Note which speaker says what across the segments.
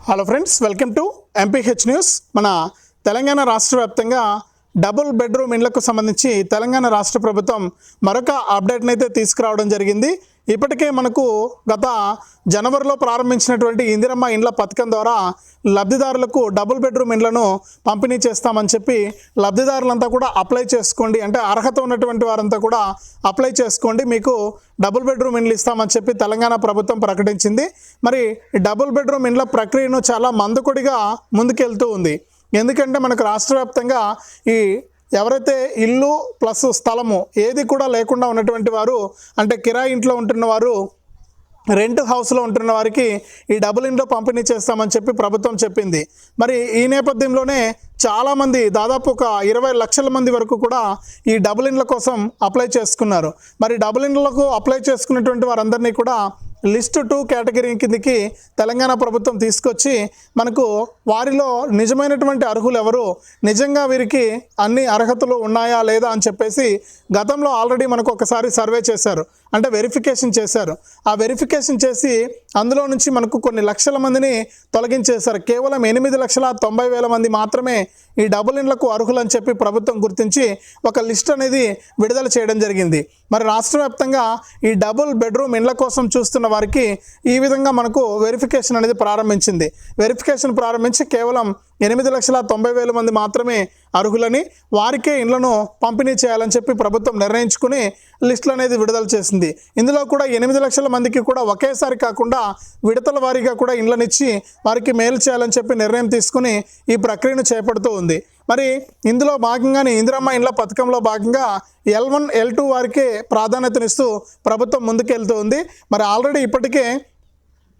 Speaker 1: Hello friends, welcome to MPH news. మన తెలంగాణ రాష్ట్ర వ్యాప్తంగా డబుల్ బెడ్రూమ్ ఇండ్లకు సంబంధించి తెలంగాణ రాష్ట్ర ప్రభుత్వం మరొక అప్డేట్ని అయితే తీసుకురావడం జరిగింది. ఇప్పటికే మనకు గత జనవరిలో ప్రారంభించినటువంటి ఇందిరమ్మ ఇండ్ల పథకం ద్వారా లబ్ధిదారులకు డబుల్ బెడ్రూమ్ ఇండ్లను పంపిణీ చేస్తామని చెప్పి లబ్ధిదారులంతా కూడా అప్లై చేసుకోండి, అంటే అర్హత ఉన్నటువంటి వారంతా కూడా అప్లై చేసుకోండి, మీకు డబుల్ బెడ్రూమ్ ఇండ్లు ఇస్తామని చెప్పి తెలంగాణ ప్రభుత్వం ప్రకటించింది. మరి డబుల్ బెడ్రూమ్ ఇండ్ల ప్రక్రియను చాలా మందకొడిగా ముందుకెళ్తూ ఉంది. ఎందుకంటే మనకు రాష్ట్ర వ్యాప్తంగా ఈ ఎవరైతే ఇల్లు ప్లస్ స్థలము ఏది కూడా లేకుండా ఉన్నటువంటి వారు, అంటే కిరాయి ఇంట్లో ఉంటున్న వారు, రెంట్ హౌస్లో ఉంటున్న వారికి ఈ డబుల్ ఇండ్లో పంపిణీ చేస్తామని చెప్పి ప్రభుత్వం చెప్పింది. మరి ఈ నేపథ్యంలోనే చాలామంది, దాదాపు ఒక 20 లక్షల మంది వరకు కూడా ఈ డబుల్ ఇండ్ల కోసం అప్లై చేసుకున్నారు. మరి డబుల్ ఇండ్లకు అప్లై చేసుకున్నటువంటి వారందరినీ కూడా లిస్ట్ 2 కేటగిరీ కిందకి తెలంగాణ ప్రభుత్వం తీసుకొచ్చి మనకు వారిలో నిజమైనటువంటి అర్హులు ఎవరు, నిజంగా వీరికి అన్ని అర్హతలు ఉన్నాయా లేదా అని చెప్పేసి గతంలో ఆల్రెడీ మనకు ఒకసారి సర్వే చేశారు, అంటే వెరిఫికేషన్ చేశారు. ఆ వెరిఫికేషన్ చేసి అందులో నుంచి మనకు కొన్ని లక్షల మందిని తొలగించేశారు. కేవలం 8,90,000 మంది మాత్రమే ఈ డబుల్ ఇండ్లకు అర్హులని చెప్పి ప్రభుత్వం గుర్తించి ఒక లిస్ట్ అనేది విడుదల చేయడం జరిగింది. మరి రాష్ట్ర వ్యాప్తంగా ఈ డబుల్ బెడ్రూమ్ ఇండ్ల కోసం చూస్తున్న వారికి ఈ విధంగా మనకు వెరిఫికేషన్ అనేది ప్రారంభించింది. వెరిఫికేషన్ ప్రారంభించి కేవలం 8,90,000 మంది మాత్రమే అర్హులని, వారికే ఇండ్లను పంపిణీ చేయాలని చెప్పి ప్రభుత్వం నిర్ణయించుకుని లిస్టులు అనేది విడుదల చేసింది. ఇందులో కూడా 8 లక్షల మందికి కూడా ఒకేసారి కాకుండా విడతల వారీగా కూడా ఇండ్లనిచ్చి వారికి మేలు చేయాలని చెప్పి నిర్ణయం తీసుకుని ఈ ప్రక్రియను చేపడుతూ ఉంది. మరి ఇందులో భాగంగానే ఇందిరమ్మ ఇండ్ల పథకంలో భాగంగా L1, L2 వారికే ప్రాధాన్యతనిస్తూ ప్రభుత్వం ముందుకెళ్తూ ఉంది. మరి ఆల్రెడీ ఇప్పటికే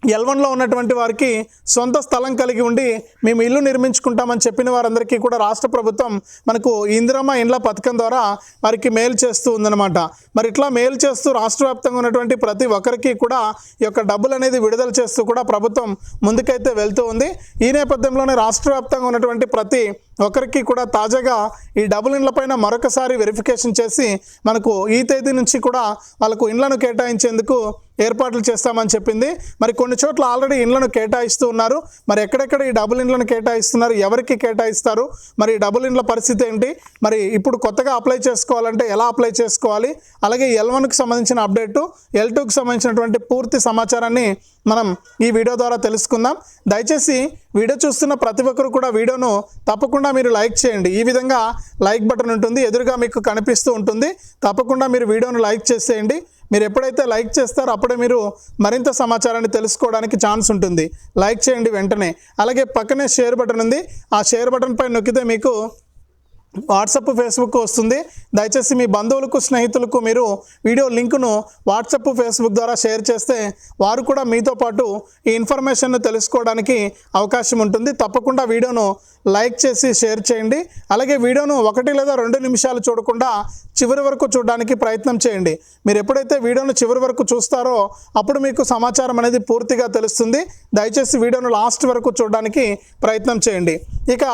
Speaker 1: L1లో ఉన్నటువంటి వారికి సొంత స్థలం కలిగి ఉండి మేము ఇల్లు నిర్మించుకుంటామని చెప్పిన వారందరికీ కూడా రాష్ట్ర ప్రభుత్వం మనకు ఇందిరమ్మ ఇండ్ల పథకం ద్వారా వారికి మేలు చేస్తూ ఉందన్నమాట. మరి ఇట్లా మేలు చేస్తూ రాష్ట్ర వ్యాప్తంగా ఉన్నటువంటి ప్రతి ఒక్కరికి కూడా ఈ యొక్క డబ్బులు అనేది విడుదల చేస్తూ కూడా ప్రభుత్వం ముందుకైతే వెళ్తూ ఉంది. ఈ నేపథ్యంలోనే రాష్ట్ర వ్యాప్తంగా ఉన్నటువంటి ప్రతి ఒకరికి కూడా తాజాగా ఈ డబుల్ ఇండ్లపైన మరొకసారి వెరిఫికేషన్ చేసి మనకు ఈ తేదీ నుంచి కూడా వాళ్ళకు ఇండ్లను కేటాయించేందుకు ఏర్పాట్లు చేస్తామని చెప్పింది. మరి కొన్ని చోట్ల ఆల్రెడీ ఇండ్లను కేటాయిస్తూ ఉన్నారు. మరి ఎక్కడెక్కడ ఈ డబుల్ ఇండ్లను కేటాయిస్తున్నారు, ఎవరికి కేటాయిస్తారు, మరి డబుల్ ఇండ్ల పరిస్థితి ఏంటి, మరి ఇప్పుడు కొత్తగా అప్లై చేసుకోవాలంటే ఎలా అప్లై చేసుకోవాలి, అలాగే L1కి సంబంధించిన అప్డేటు, L2కి సంబంధించినటువంటి పూర్తి సమాచారాన్ని మనం ఈ వీడియో ద్వారా తెలుసుకుందాం. దయచేసి వీడియో చూస్తున్న ప్రతి ఒక్కరు కూడా వీడియోను తప్పకుండా మీరు లైక్ చేయండి. ఈ విధంగా లైక్ బటన్ ఉంటుంది, ఎదురుగా మీకు కనిపిస్తూ ఉంటుంది. తప్పకుండా మీరు వీడియోను లైక్ చేసేయండి. మీరు ఎప్పుడైతే లైక్ చేస్తారో అప్పుడే మీరు మరింత సమాచారాన్ని తెలుసుకోవడానికి ఛాన్స్ ఉంటుంది. లైక్ చేయండి వెంటనే. అలాగే పక్కనే షేర్ బటన్ ఉంది, ఆ షేర్ బటన్ పై నొక్కితే మీకు వాట్సాప్, ఫేస్బుక్ వస్తుంది. దయచేసి మీ బంధువులకు, స్నేహితులకు మీరు వీడియో లింకును వాట్సాప్, ఫేస్బుక్ ద్వారా షేర్ చేస్తే వారు కూడా మీతో పాటు ఈ ఇన్ఫర్మేషన్ను తెలుసుకోవడానికి అవకాశం ఉంటుంది. తప్పకుండా వీడియోను లైక్ చేసి షేర్ చేయండి. అలాగే వీడియోను 1 లేదా 2 నిమిషాలు చూడకుండా చివరి వరకు చూడడానికి ప్రయత్నం చేయండి. మీరు ఎప్పుడైతే వీడియోను చివరి వరకు చూస్తారో అప్పుడు మీకు సమాచారం అనేది పూర్తిగా తెలుస్తుంది. దయచేసి వీడియోను లాస్ట్ వరకు చూడడానికి ప్రయత్నం చేయండి. ఇక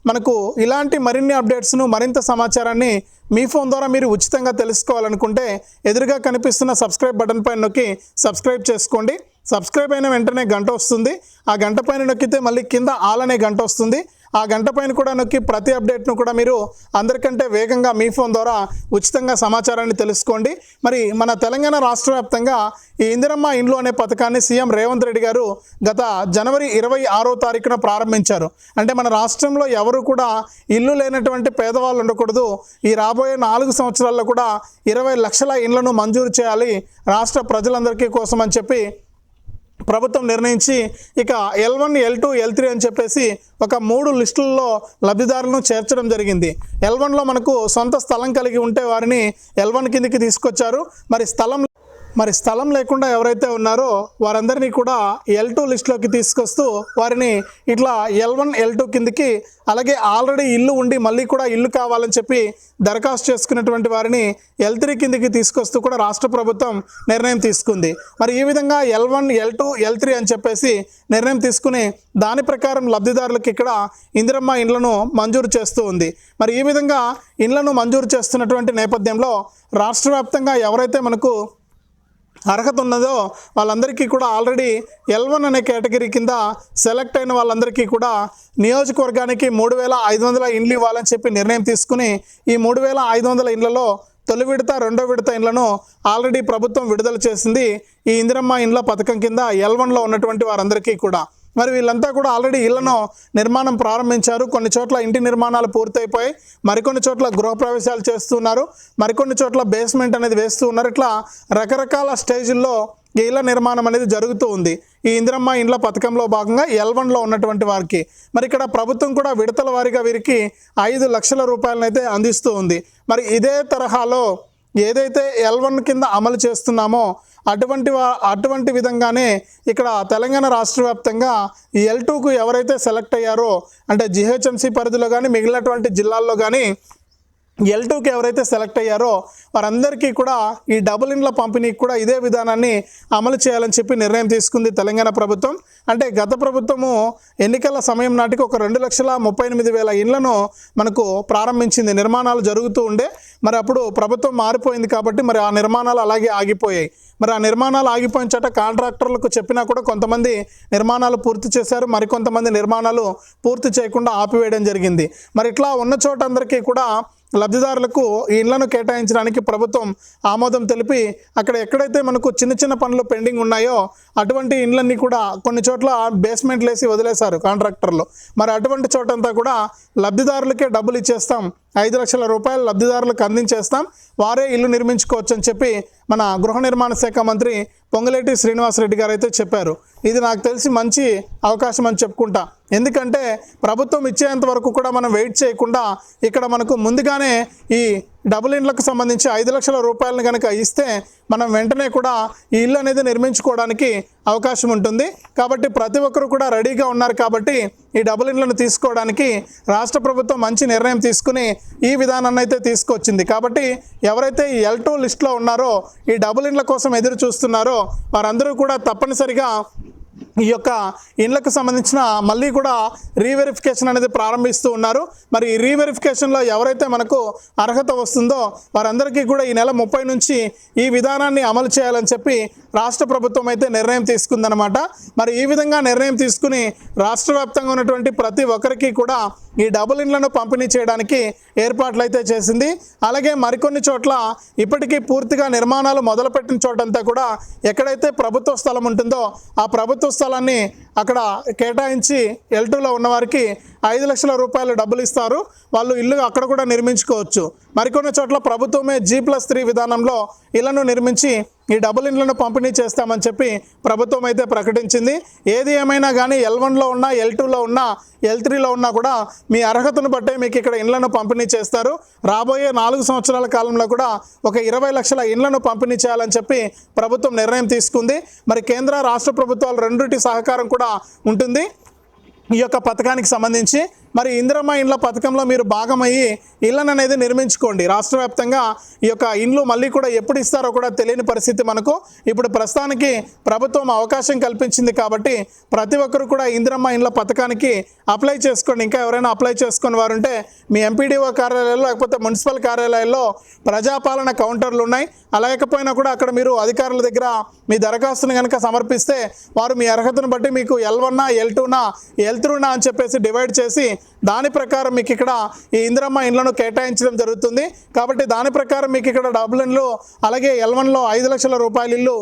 Speaker 1: మనకు ఇలాంటి మరిన్ని అప్డేట్స్ను, మరింత సమాచారాన్ని మీ ఫోన్ ద్వారా మీరు ఉచితంగా తెలుసుకోవాలనుకుంటే ఎదురుగా కనిపిస్తున్న సబ్స్క్రైబ్ బటన్ పైన నొక్కి సబ్స్క్రైబ్ చేసుకోండి. సబ్స్క్రైబ్ అయిన వెంటనే గంట వస్తుంది. ఆ గంట పైన నొక్కితే మళ్ళీ కింద ఆల్ అనే గంట వస్తుంది. ఆ గంట పైన కూడా నొక్కి ప్రతి అప్డేట్ను కూడా మీరు అందరికంటే వేగంగా మీ ఫోన్ ద్వారా ఉచితంగా సమాచారాన్ని తెలుసుకోండి. మరి మన తెలంగాణ రాష్ట్ర వ్యాప్తంగా ఈ ఇందిరమ్మ ఇండ్లు అనే పథకాన్ని సీఎం రేవంత్ రెడ్డి గారు గత జనవరి 26వ తారీఖున ప్రారంభించారు. అంటే మన రాష్ట్రంలో ఎవరు కూడా ఇల్లు లేనటువంటి పేదవాళ్ళు ఉండకూడదు. ఈ రాబోయే 4 సంవత్సరాల్లో కూడా 20 లక్షల ఇండ్లను మంజూరు చేయాలి రాష్ట్ర ప్రజలందరికీ కోసం అని చెప్పి ప్రభుత్వం నిర్ణయించి ఇక L1, L2, L3 అని చెప్పేసి ఒక 3 లిస్టుల్లో లబ్ధిదారులను చేర్చడం జరిగింది. L1లో మనకు సొంత స్థలం కలిగి ఉంటే వారిని L1 కిందకి తీసుకొచ్చారు. మరి స్థలం లేకుండా ఎవరైతే ఉన్నారో వారందరినీ కూడా L2 లిస్టులోకి తీసుకొస్తూ వారిని ఇట్లా L1, L2 కిందకి, అలాగే ఆల్రెడీ ఇల్లు ఉండి మళ్ళీ కూడా ఇల్లు కావాలని చెప్పి దరఖాస్తు చేసుకున్నటువంటి వారిని L3 కిందకి తీసుకొస్తూ కూడా రాష్ట్ర ప్రభుత్వం నిర్ణయం తీసుకుంది. మరి ఈ విధంగా L1, L2, L3 అని చెప్పేసి నిర్ణయం తీసుకుని దాని ప్రకారం లబ్ధిదారులకు ఇక్కడ ఇందిరమ్మ ఇండ్లను మంజూరు చేస్తూ ఉంది. మరి ఈ విధంగా ఇండ్లను మంజూరు చేస్తున్నటువంటి నేపథ్యంలో రాష్ట్ర వ్యాప్తంగా ఎవరైతే మనకు అర్హత ఉన్నదో వాళ్ళందరికీ కూడా ఆల్రెడీ L1 అనే కేటగిరీ కింద సెలెక్ట్ అయిన వాళ్ళందరికీ కూడా నియోజకవర్గానికి 3,500 ఇండ్లు ఇవ్వాలని చెప్పి నిర్ణయం తీసుకుని ఈ 3,500 ఇండ్లలో తొలి విడత రెండో విడత ఇండ్లను ఆల్రెడీ ప్రభుత్వం విడుదల చేసింది. ఈ ఇందిరమ్మ ఇండ్ల పథకం కింద L1లో ఉన్నటువంటి వారందరికీ కూడా మరి వీళ్ళంతా కూడా ఆల్రెడీ ఇళ్లను నిర్మాణం ప్రారంభించారు. కొన్ని చోట్ల ఇంటి నిర్మాణాలు పూర్తయిపోయాయి, మరికొన్ని చోట్ల గృహప్రవేశాలు చేస్తున్నారు, మరికొన్ని చోట్ల బేస్మెంట్ అనేది వేస్తూ ఉన్నారు. ఇట్లా రకరకాల స్టేజ్ల్లో ఈ ఇళ్ల నిర్మాణం అనేది జరుగుతూ ఉంది. ఈ ఇందిరమ్మ ఇండ్ల పథకంలో భాగంగా L1లో ఉన్నటువంటి వారికి మరి ఇక్కడ ప్రభుత్వం కూడా విడతల వారీగా వీరికి 5 లక్షల రూపాయలనైతే అందిస్తూ ఉంది. మరి ఇదే తరహాలో ఏదైతే L1 కింద అమలు చేస్తున్నామో అటువంటి విధంగానే ఇక్కడ తెలంగాణ రాష్ట్ర వ్యాప్తంగా L2కు ఎవరైతే సెలెక్ట్ అయ్యారో అంటే GHMC పరిధిలో కానీ మిగిలినటువంటి జిల్లాల్లో కానీ L2కి ఎవరైతే సెలెక్ట్ అయ్యారో వారందరికీ కూడా ఈ డబుల్ ఇండ్ల పంపిణీకి కూడా ఇదే విధానాన్ని అమలు చేయాలని చెప్పి నిర్ణయం తీసుకుంది తెలంగాణ ప్రభుత్వం. అంటే గత ప్రభుత్వము ఎన్నికల సమయం నాటికి ఒక 2,38,000 ఇండ్లను మనకు ప్రారంభించింది. నిర్మాణాలు జరుగుతూ ఉండే మరి అప్పుడు ప్రభుత్వం మారిపోయింది కాబట్టి మరి ఆ నిర్మాణాలు అలాగే ఆగిపోయాయి. మరి ఆ నిర్మాణాలు ఆగిపోయిన చోట కాంట్రాక్టర్లకు చెప్పినా కూడా కొంతమంది నిర్మాణాలు పూర్తి చేశారు, మరికొంతమంది నిర్మాణాలు పూర్తి చేయకుండా ఆపివేయడం జరిగింది. మరి ఇట్లా ఉన్న చోట అందరికీ కూడా లబ్ధిదారులకు ఈ ఇళ్లను కేటాయించడానికి ప్రభుత్వం ఆమోదం తెలిపి అక్కడ ఎక్కడైతే మనకు చిన్న చిన్న పనులు పెండింగ్ ఉన్నాయో అటువంటి ఇండ్లన్నీ కూడా కొన్ని చోట్ల బేస్మెంట్లు వేసి వదిలేశారు కాంట్రాక్టర్లు. మరి అటువంటి చోటంతా కూడా లబ్ధిదారులకే డబ్బులు ఇచ్చేస్తాం, 5 లక్షల రూపాయలు లబ్ధిదారులకు అందించేస్తాం, వారే ఇల్లు నిర్మించుకోవచ్చు అని చెప్పి మన గృహ నిర్మాణ శాఖ మంత్రి పొంగులేటి శ్రీనివాసరెడ్డి గారు అయితే చెప్పారు. ఇది నాకు తెలిసి మంచి అవకాశం అని చెప్పుకుంటా. ఎందుకంటే ప్రభుత్వం ఇచ్చేంత వరకు కూడా మనం వెయిట్ చేయకుండా ఇక్కడ మనకు ముందుగానే ఈ డబుల్ ఇండ్లకు సంబంధించి 5 లక్షల రూపాయలను కనుక ఇస్తే మనం వెంటనే కూడా ఈ ఇల్లు అనేది నిర్మించుకోవడానికి అవకాశం ఉంటుంది. కాబట్టి ప్రతి ఒక్కరు కూడా రెడీగా ఉన్నారు. కాబట్టి ఈ డబుల్ ఇండ్లను తీసుకోవడానికి రాష్ట్ర ప్రభుత్వం మంచి నిర్ణయం తీసుకుని ఈ విధానాన్ని అయితే తీసుకొచ్చింది. కాబట్టి ఎవరైతే ఈ L2 లిస్టులో ఉన్నారో ఈ డబుల్ ఇండ్ల కోసం ఎదురు చూస్తున్నారో వారందరూ కూడా తప్పనిసరిగా ఈ యొక్క ఇండ్లకు సంబంధించిన మళ్ళీ కూడా రీవెరిఫికేషన్ అనేది ప్రారంభిస్తూ ఉన్నారు. మరి ఈ రీవెరిఫికేషన్లో ఎవరైతే మనకు అర్హత వస్తుందో వారందరికీ కూడా ఈ నెల 30 నుంచి ఈ విధానాన్ని అమలు చేయాలని చెప్పి రాష్ట్ర ప్రభుత్వం అయితే నిర్ణయం తీసుకుందనమాట. మరి ఈ విధంగా నిర్ణయం తీసుకుని రాష్ట్ర వ్యాప్తంగా ఉన్నటువంటి ప్రతి ఒక్కరికి కూడా ఈ డబుల్ ఇండ్లను పంపిణీ చేయడానికి ఏర్పాట్లు అయితే చేసింది. అలాగే మరికొన్ని చోట్ల ఇప్పటికీ పూర్తిగా నిర్మాణాలు మొదలుపెట్టిన చోటంతా కూడా ఎక్కడైతే ప్రభుత్వ స్థలం ఉంటుందో ఆ ప్రభుత్వ స్థలాన్ని అక్కడ కేటాయించి L2లో ఉన్నవారికి 5 లక్షల రూపాయలు డబ్బులు ఇస్తారు, వాళ్ళు ఇల్లు అక్కడ కూడా నిర్మించుకోవచ్చు. మరికొన్ని చోట్ల ప్రభుత్వమే G+3 విధానంలో ఇళ్లను నిర్మించి ఈ డబుల్ ఇండ్లను పంపిణీ చేస్తామని చెప్పి ప్రభుత్వం అయితే ప్రకటించింది. ఏది ఏమైనా కానీ L1లో ఉన్నా L2లో ఉన్నా L3లో ఉన్నా కూడా మీ అర్హతను బట్టే మీకు ఇక్కడ ఇండ్లను పంపిణీ చేస్తారు. రాబోయే 4 సంవత్సరాల కాలంలో కూడా ఒక 20 లక్షల ఇండ్లను పంపిణీ చేయాలని చెప్పి ప్రభుత్వం నిర్ణయం తీసుకుంది. మరి కేంద్ర రాష్ట్ర ప్రభుత్వాలు రెండింటి సహకారం కూడా ఉంటుంది ఈ యొక్క పథకానికి సంబంధించి. మరి ఇందిరమ్మ ఇండ్ల పథకంలో మీరు భాగమయ్యి ఇళ్లను అనేది నిర్మించుకోండి. రాష్ట్ర వ్యాప్తంగా ఈ యొక్క ఇండ్లు మళ్ళీ కూడా ఎప్పుడు ఇస్తారో కూడా తెలియని పరిస్థితి మనకు ఇప్పుడు ప్రస్తుతానికి ప్రభుత్వం అవకాశం కల్పించింది. కాబట్టి ప్రతి ఒక్కరు కూడా ఇందిరమ్మ ఇండ్ల పథకానికి అప్లై చేసుకోండి. ఇంకా ఎవరైనా అప్లై చేసుకుని వారు ఉంటే మీ ఎంపీడీఓ కార్యాలయాల్లో లేకపోతే మున్సిపల్ కార్యాలయాల్లో ప్రజాపాలన కౌంటర్లు ఉన్నాయి. లేకపోయినా కూడా అక్కడ మీరు అధికారుల దగ్గర మీ దరఖాస్తును కనుక సమర్పిస్తే వారు మీ అర్హతను బట్టి మీకు L1నా L2నా L3నా అని చెప్పేసి డివైడ్ చేసి దాని ప్రకారం మీకు ఇక్కడ ఈ ఇందిరమ్మ ఇండ్లను కేటాయించడం జరుగుతుంది. కాబట్టి దాని ప్రకారం మీకు ఇక్కడ డబుల్ ఇండ్లు అలాగే L1లో 5 లక్షల రూపాయల ఇల్లు,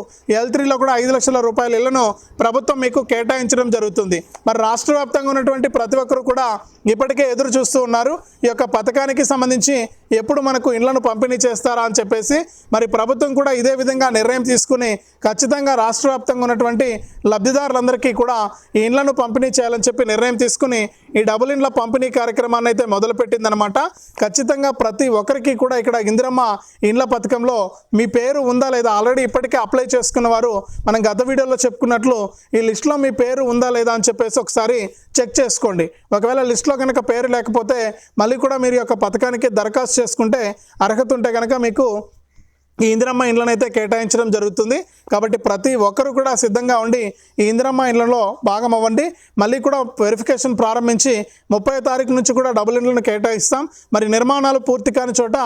Speaker 1: L3లో కూడా 5 లక్షల రూపాయల ఇళ్లను ప్రభుత్వం మీకు కేటాయించడం జరుగుతుంది. మరి రాష్ట్ర వ్యాప్తంగా ఉన్నటువంటి ప్రతి ఒక్కరు కూడా ఇప్పటికే ఎదురు చూస్తూ ఉన్నారు ఈ యొక్క పథకానికి సంబంధించి ఎప్పుడు మనకు ఇండ్లను పంపిణీ చేస్తారా అని చెప్పేసి. మరి ప్రభుత్వం కూడా ఇదే విధంగా నిర్ణయం తీసుకుని ఖచ్చితంగా రాష్ట్ర వ్యాప్తంగా ఉన్నటువంటి లబ్ధిదారులందరికీ కూడా ఈ ఇండ్లను పంపిణీ చేయాలని చెప్పి నిర్ణయం తీసుకుని ఈ డబుల్ ఇండ్ల పంపిణీ కార్యక్రమాన్ని అయితే మొదలుపెట్టిందనమాట. ఖచ్చితంగా ప్రతి ఒక్కరికి కూడా ఇక్కడ ఇందిరమ్మ ఇండ్ల పథకంలో మీ పేరు ఉందా లేదా, ఆల్రెడీ ఇప్పటికే అప్లై చేసుకున్న వారు మనం గత వీడియోలో చెప్పుకున్నట్లు ఈ లిస్టులో మీ పేరు ఉందా లేదా అని చెప్పేసి ఒకసారి చెక్ చేసుకోండి. ఒకవేళ లిస్టులో కనుక పేరు లేకపోతే మళ్ళీ కూడా మీరు యొక్క పథకానికి దరఖాస్తు చేసుకుంటే అర్హత ఉంటే కనుక మీకు ఈ ఇందిరమ్మ ఇండ్లను అయితే కేటాయించడం జరుగుతుంది. కాబట్టి ప్రతి ఒక్కరు కూడా సిద్ధంగా ఉండి ఈ ఇందిరమ్మ ఇండ్లలో భాగం అవ్వండి. మళ్ళీ కూడా వెరిఫికేషన్ ప్రారంభించి 30వ తారీఖు నుంచి కూడా డబుల్ ఇండ్లను కేటాయిస్తాం. మరి నిర్మాణాలు పూర్తి కాని చోట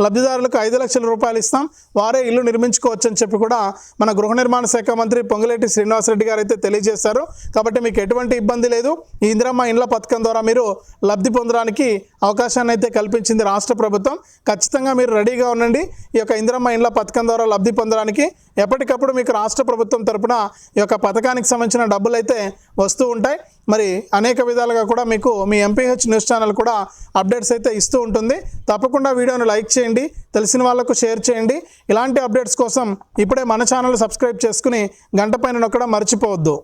Speaker 1: లబ్ధిదారులకు 5 లక్షల రూపాయలు ఇస్తాం, వారే ఇల్లు నిర్మించుకోవచ్చు అని చెప్పి కూడా మన గృహ నిర్మాణ శాఖ మంత్రి పొంగులేటి శ్రీనివాసరెడ్డి గారు అయితే తెలియజేశారు. కాబట్టి మీకు ఎటువంటి ఇబ్బంది లేదు. ఈ ఇందిరమ్మ ఇండ్ల పథకం ద్వారా మీరు లబ్ధి పొందడానికి అవకాశాన్ని అయితే కల్పించింది రాష్ట్ర ప్రభుత్వం. ఖచ్చితంగా మీరు రెడీగా ఉండండి. ఈ యొక్క ఇందిరమ్మ ఇండ్ల పథకం ద్వారా లబ్ధి పొందడానికి ఎప్పటికప్పుడు మీకు రాష్ట్ర ప్రభుత్వం తరపున ఈ యొక్క పథకానికి సంబంధించిన డబ్బులు అయితే వస్తూ ఉంటాయి. మరి అనేక విధాలుగా కూడా మీకు మీ ఎంపీహెచ్ న్యూస్ ఛానల్ కూడా అప్డేట్స్ అయితే ఇస్తూ ఉంటుంది. తప్పకుండా వీడియోను లైక్ చేయండి, తెలిసిన వాళ్ళకు షేర్ చేయండి. ఇలాంటి అప్డేట్స్ కోసం ఇప్పుడే మన ఛానల్ సబ్స్క్రైబ్ చేసుకుని గంట పైన నొక్కడం మర్చిపోవద్దు.